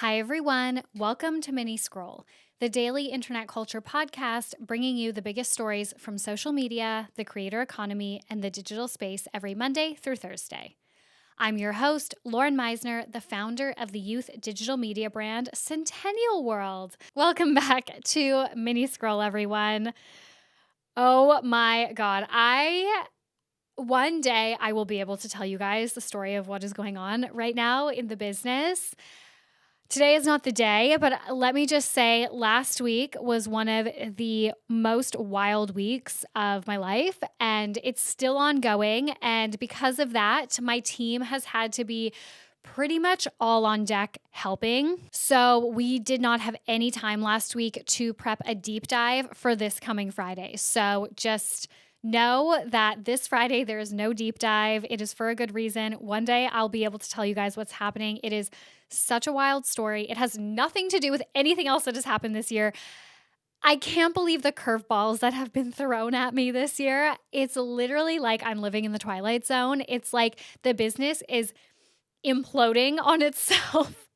Hi, everyone. Welcome to Mini Scroll, the daily internet culture podcast bringing you the biggest stories from social media, the creator economy, and the digital space every Monday through Thursday. I'm your host, Lauren Meisner, the founder of the youth digital media brand Centennial World. Welcome back to Mini Scroll, everyone. Oh my God. One day I will be able to tell you guys the story of what is going on right now in the business. Today is not the day, but let me just say last week was one of the most wild weeks of my life, and it's still ongoing. And because of that, my team has had to be pretty much all on deck helping. So we did not have any time last week to prep a deep dive for this coming Friday. So just know that this Friday there is no deep dive. It is for a good reason. One day I'll be able to tell you guys what's happening. It is such a wild story. It has nothing to do with anything else that has happened this year. I can't believe the curveballs that have been thrown at me this year. It's literally like I'm living in the Twilight Zone. It's like the business is imploding on itself.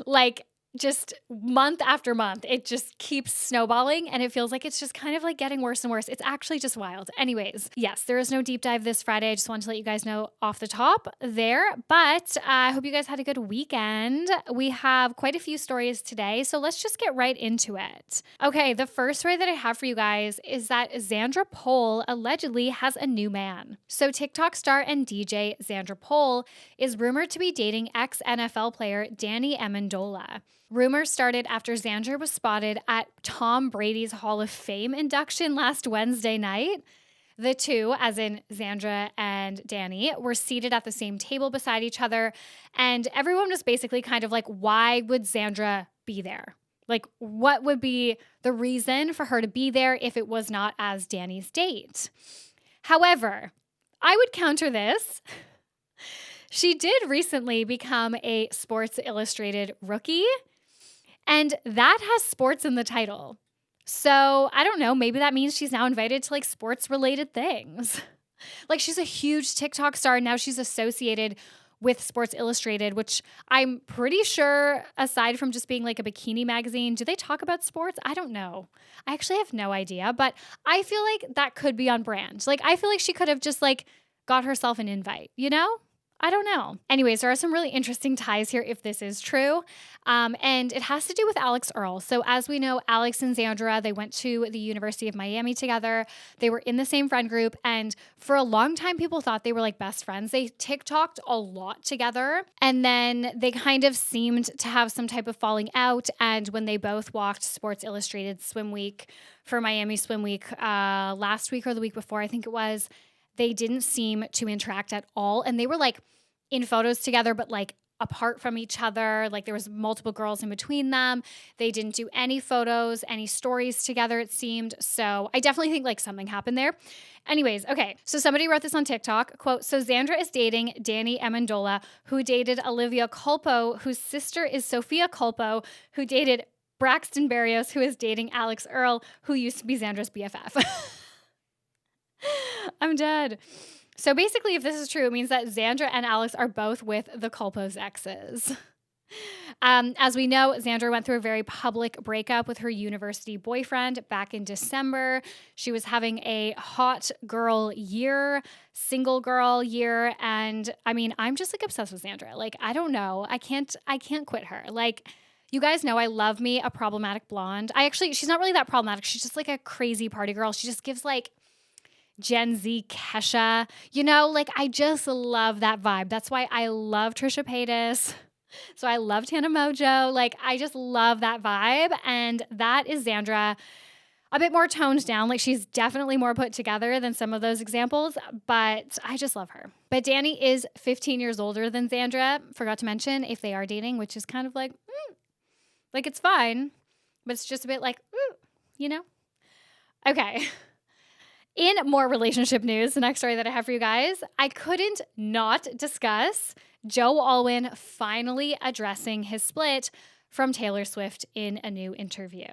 Like just month after month, it just keeps snowballing and it feels like it's just kind of like getting worse and worse. It's actually just wild. Anyways, yes, there is no deep dive this Friday. I just wanted to let you guys know off the top there, but I hope you guys had a good weekend. We have quite a few stories today, so let's just get right into it. Okay, the first story that I have for you guys is that Xandra Pohl allegedly has a new man. So TikTok star and DJ Xandra Pohl is rumored to be dating ex-NFL player Danny Amendola. Rumors started after Xandra was spotted at Tom Brady's Hall of Fame induction last Wednesday night. The two, as in Xandra and Danny, were seated at the same table beside each other, and everyone was basically kind of like, why would Xandra be there? Like, what would be the reason for her to be there if it was not as Danny's date? However, I would counter this. She did recently become a Sports Illustrated rookie, and that has sports in the title. So I don't know, maybe that means she's now invited to like sports related things. Like she's a huge TikTok star. Now she's associated with Sports Illustrated, which I'm pretty sure, aside from just being like a bikini magazine, do they talk about sports? I don't know. I actually have no idea, but I feel like that could be on brand. Like I feel like she could have just like got herself an invite, you know? I don't know. Anyways, there are some really interesting ties here if this is true. And it has to do with Alex Earl. So as we know, Alex and Xandra, they went to the University of Miami together. They were in the same friend group. And for a long time, people thought they were like best friends. They TikToked a lot together. And then they kind of seemed to have some type of falling out. And when they both walked Sports Illustrated Swim Week for Miami Swim Week last week or the week before, I think it was, they didn't seem to interact at all. And they were like in photos together, but like apart from each other. Like there was multiple girls in between them. They didn't do any photos, any stories together, it seemed. So I definitely think like something happened there. Anyways, okay. So somebody wrote this on TikTok, quote, so Xandra is dating Danny Amendola, who dated Olivia Culpo, whose sister is Sophia Culpo, who dated Braxton Berrios, who is dating Alex Earl, who used to be Xandra's BFF. I'm dead. So basically, if this is true, it means that Xandra and Alex are both with the Culpo's exes. As we know, Xandra went through a very public breakup with her university boyfriend back in December. She was having a hot girl year, single girl year. And I mean, I'm just like obsessed with Xandra. Like, I don't know. I can't quit her. Like, you guys know I love me a problematic blonde. She's not really that problematic. She's just like a crazy party girl. She just gives like Gen Z Kesha, you know, like I just love that vibe. That's why I love Trisha Paytas. So I love Tana Mojo. Like I just love that vibe. And that is Xandra, a bit more toned down. Like she's definitely more put together than some of those examples, but I just love her. But Danny is 15 years older than Xandra. Forgot to mention if they are dating, which is kind of like it's fine, but it's just a bit like, you know? Okay. In more relationship news, the next story that I have for you guys, I couldn't not discuss Joe Alwyn finally addressing his split from Taylor Swift in a new interview.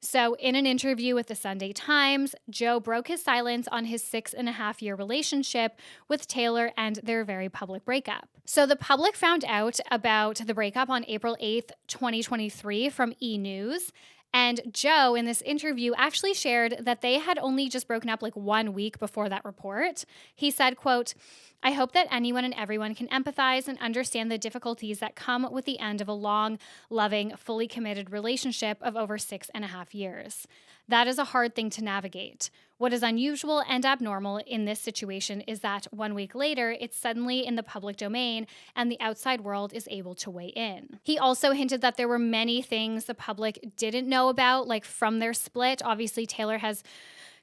So, in an interview with the Sunday Times, Joe broke his silence on his 6.5-year relationship with Taylor and their very public breakup. So, the public found out about the breakup on April 8th, 2023 from E! News. And Joe, in this interview, actually shared that they had only just broken up like 1 week before that report. He said, quote, "I hope that anyone and everyone can empathize and understand the difficulties that come with the end of a long, loving, fully committed relationship of over 6.5 years. That is a hard thing to navigate. What is unusual and abnormal in this situation is that 1 week later, it's suddenly in the public domain and the outside world is able to weigh in." He also hinted that there were many things the public didn't know about, like from their split. Obviously, Taylor has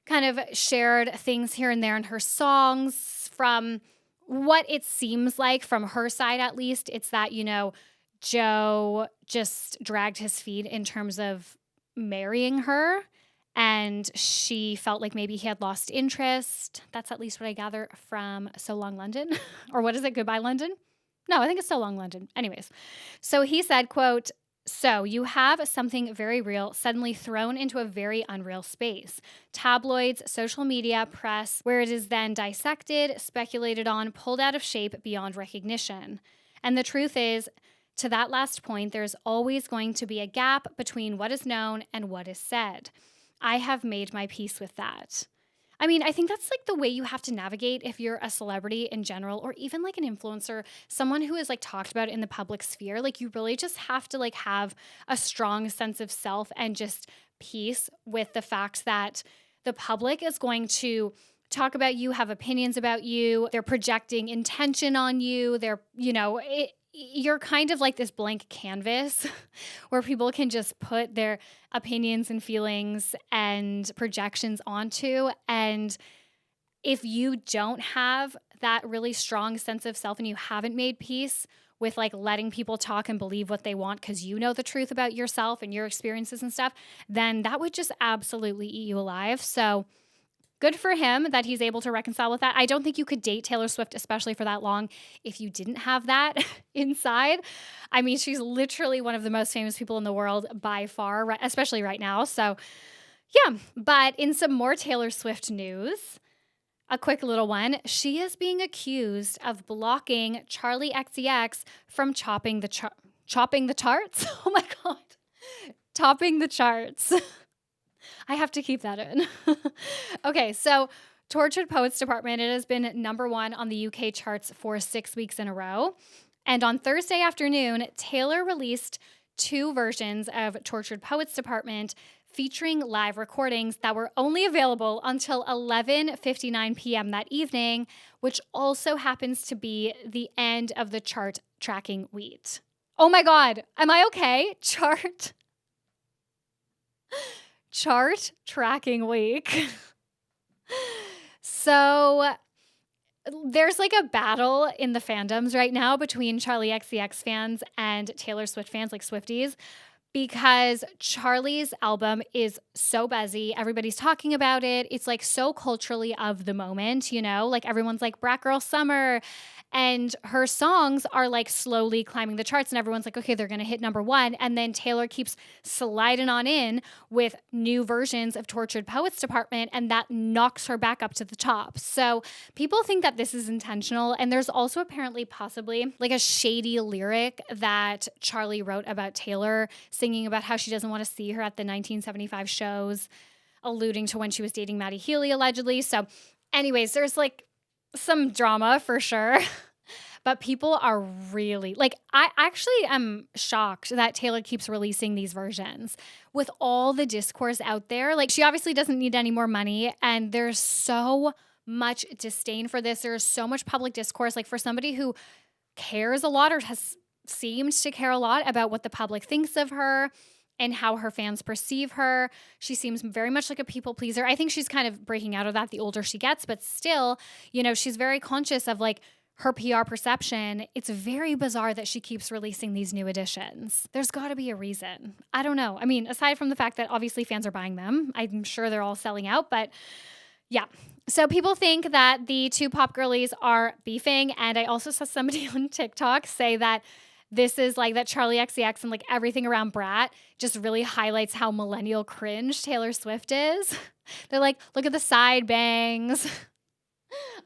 kind of shared things here and there in her songs. From what it seems like from her side, at least, it's that, Joe just dragged his feet in terms of marrying her. And she felt like maybe he had lost interest. That's at least what I gather from So Long London. Or what is it? Goodbye London? No, I think it's So Long London. Anyways, so he said, quote, "So you have something very real suddenly thrown into a very unreal space. Tabloids, social media, press, where it is then dissected, speculated on, pulled out of shape beyond recognition. And the truth is, to that last point, there's always going to be a gap between what is known and what is said. I have made my peace with that." I mean, I think that's like the way you have to navigate if you're a celebrity in general, or even like an influencer, someone who is like talked about in the public sphere. Like, you really just have to like have a strong sense of self and just peace with the fact that the public is going to talk about you, have opinions about you. They're projecting intention on you. You're kind of like this blank canvas where people can just put their opinions and feelings and projections onto. And if you don't have that really strong sense of self and you haven't made peace with like letting people talk and believe what they want because you know the truth about yourself and your experiences and stuff, then that would just absolutely eat you alive. So good for him that he's able to reconcile with that. I don't think you could date Taylor Swift, especially for that long, if you didn't have that inside. I mean, she's literally one of the most famous people in the world by far, especially right now. So yeah, but in some more Taylor Swift news, a quick little one, she is being accused of blocking Charli XCX from chopping the charts. Oh my God. Topping the charts. I have to keep that in. Okay, so Tortured Poets Department, it has been #1 on the UK charts for 6 weeks in a row. And on Thursday afternoon, Taylor released 2 versions of Tortured Poets Department featuring live recordings that were only available until 11:59 p.m. that evening, which also happens to be the end of the chart tracking week. Oh my God, am I okay? Chart tracking week. So there's like a battle in the fandoms right now between Charli XCX fans and Taylor Swift fans, like Swifties, because Charli's album is so buzzy. Everybody's talking about it. It's like so culturally of the moment, like everyone's like Brat Girl Summer, and her songs are like slowly climbing the charts and everyone's like, okay, they're going to hit #1. And then Taylor keeps sliding on in with new versions of Tortured Poets Department, and that knocks her back up to the top. So people think that this is intentional. And there's also apparently possibly like a shady lyric that Charli wrote about Taylor, singing about how she doesn't want to see her at the 1975 shows, alluding to when she was dating Matty Healy allegedly. So anyways, there's like some drama for sure, but people are really like, I actually am shocked that Taylor keeps releasing these versions with all the discourse out there. Like, she obviously doesn't need any more money, and there's so much disdain for this. There's so much public discourse. Like, for somebody who cares a lot or has seemed to care a lot about what the public thinks of her and how her fans perceive her, she seems very much like a people pleaser. I think she's kind of breaking out of that the older she gets, but still, she's very conscious of like her PR perception. It's very bizarre that she keeps releasing these new editions. There's got to be a reason. I don't know. I mean, aside from the fact that obviously fans are buying them, I'm sure they're all selling out, but yeah. So people think that the two pop girlies are beefing, and I also saw somebody on TikTok say that this is like that Charli XCX and like everything around Brat just really highlights how millennial cringe Taylor Swift is. They're like, look at the side bangs.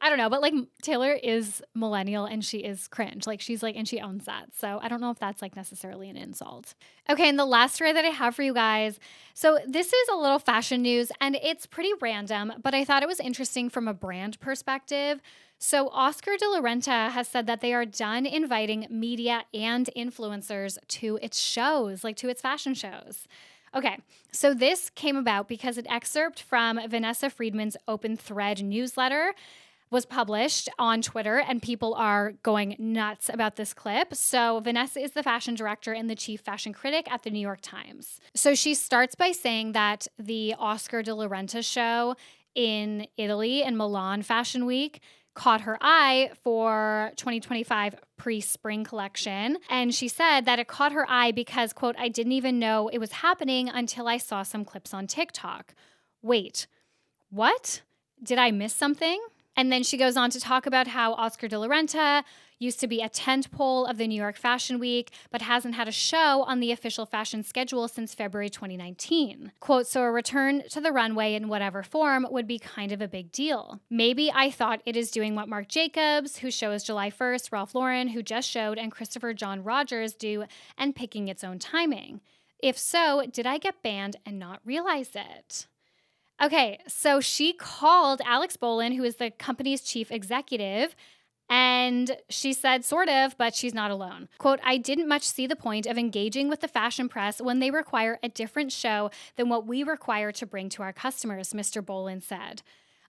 I don't know, but like Taylor is millennial and she is cringe. Like she's like, and she owns that. So I don't know if that's like necessarily an insult. Okay, and the last story that I have for you guys. So this is a little fashion news and it's pretty random, but I thought it was interesting from a brand perspective. So Oscar de la Renta has said that they are done inviting media and influencers to its shows, like to its fashion shows. Okay, so this came about because an excerpt from Vanessa Friedman's open thread newsletter was published on Twitter, and people are going nuts about this clip. So Vanessa is the fashion director and the chief fashion critic at the New York Times. So she starts by saying that the Oscar de la Renta show in Italy in Milan Fashion Week caught her eye for 2025 pre-spring collection. And she said that it caught her eye because, quote, I didn't even know it was happening until I saw some clips on TikTok. Wait, what? Did I miss something? And then she goes on to talk about how Oscar de la Renta used to be a tentpole of the New York Fashion Week, but hasn't had a show on the official fashion schedule since February 2019. Quote, so a return to the runway in whatever form would be kind of a big deal. Maybe I thought it is doing what Marc Jacobs, whose show is July 1st, Ralph Lauren, who just showed, and Christopher John Rogers do, and picking its own timing. If so, did I get banned and not realize it? Okay, so she called Alex Bolin, who is the company's chief executive, and she said, sort of, but she's not alone. Quote, I didn't much see the point of engaging with the fashion press when they require a different show than what we require to bring to our customers, Mr. Bolin said.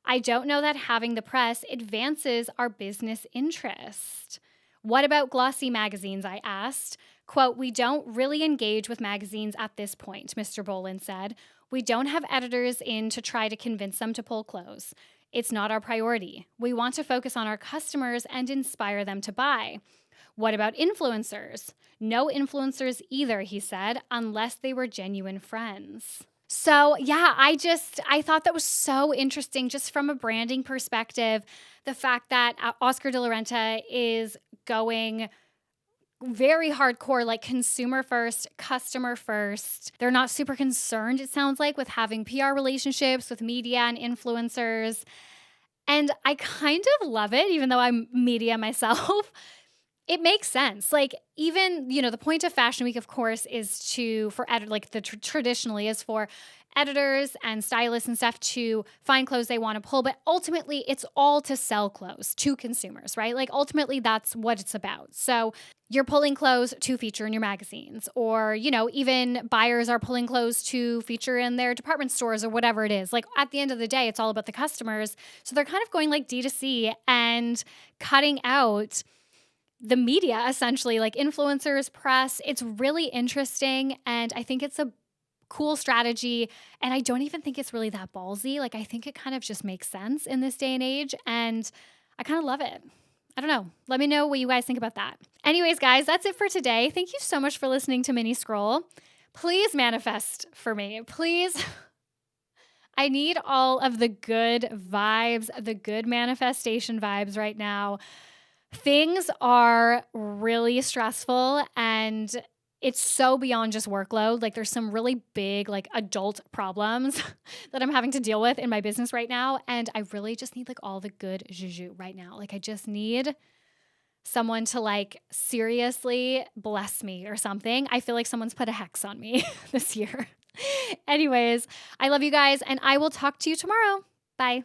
I don't know that having the press advances our business interest. What about glossy magazines, I asked. Quote, we don't really engage with magazines at this point, Mr. Bolin said. We don't have editors in to try to convince them to pull clothes. It's not our priority. We want to focus on our customers and inspire them to buy. What about influencers? No influencers either, he said, unless they were genuine friends. So yeah, I thought that was so interesting just from a branding perspective. The fact that Oscar de la Renta is going very hardcore, like consumer first, customer first. They're not super concerned, it sounds like, with having PR relationships with media and influencers. And I kind of love it, even though I'm media myself. It makes sense. Like even, the point of Fashion Week, of course, is traditionally is for editors and stylists and stuff to find clothes they want to pull. But ultimately, it's all to sell clothes to consumers, right? Like ultimately, that's what it's about. So you're pulling clothes to feature in your magazines, or, even buyers are pulling clothes to feature in their department stores or whatever it is. Like at the end of the day, it's all about the customers. So they're kind of going like D2C and cutting out the media, essentially, like influencers, press. It's really interesting. And I think it's a cool strategy. And I don't even think it's really that ballsy. Like, I think it kind of just makes sense in this day and age. And I kind of love it. I don't know. Let me know what you guys think about that. Anyways, guys, that's it for today. Thank you so much for listening to Mini Scroll. Please manifest for me. Please. I need all of the good vibes, the good manifestation vibes right now. Things are really stressful and it's so beyond just workload. Like there's some really big like adult problems that I'm having to deal with in my business right now. And I really just need like all the good juju right now. Like I just need someone to like seriously bless me or something. I feel like someone's put a hex on me this year. Anyways, I love you guys and I will talk to you tomorrow. Bye.